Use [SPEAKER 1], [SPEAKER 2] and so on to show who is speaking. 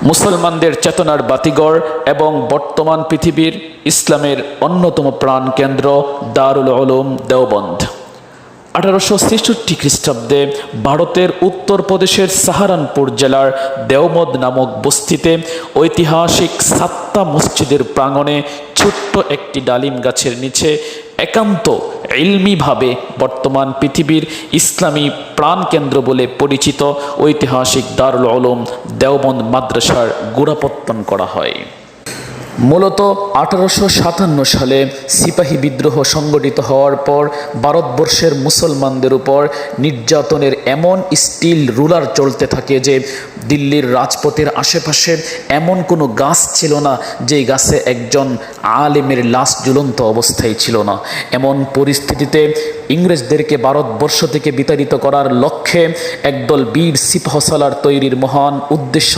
[SPEAKER 1] মুসলমানদের চেতনার বাতিঘর এবং বর্তমান পৃথিবীর ইসলামের অন্যতম প্রাণকেন্দ্র দারুল উলুম দেওবন্দ। 1863 খ্রিস্টাব্দে ভারতের উত্তরপ্রদেশের সাহারানপুর জেলার দেওবন্দ নামক বস্তিতে ঐতিহাসিক সাত্তা মসজিদের প্রাঙ্গণে ছোট্ট একটি ডালিম গাছের নিচে একান্ত ইলমিভাবে বর্তমান পৃথিবীর ইসলামী প্রাণকেন্দ্র বলে পরিচিত ঐতিহাসিক দারুল উলুম দেওবন্দ মাদ্রাসার গোড়াপত্তন করা হয়। মূলত 1857 সালে সিপাহী বিদ্রোহ সংগঠিত হওয়ার পর ভারতবর্ষের মুসলমানদের উপর নির্যাতনের এমন স্টিল রুলার চলতে থাকে যে দিল্লির রাজপথের আশেপাশে এমন কোনো গাছ ছিল না যে গাছে একজন আলেমের লাশ ঝুলন্ত অবস্থায় ছিল না। এমন পরিস্থিতিতে ইংরেজদেরকে ভারতবর্ষ থেকে বিতাড়িত করার লক্ষ্যে একদল বীর সিপাহসালার তৈরির মহান উদ্দেশ্যকে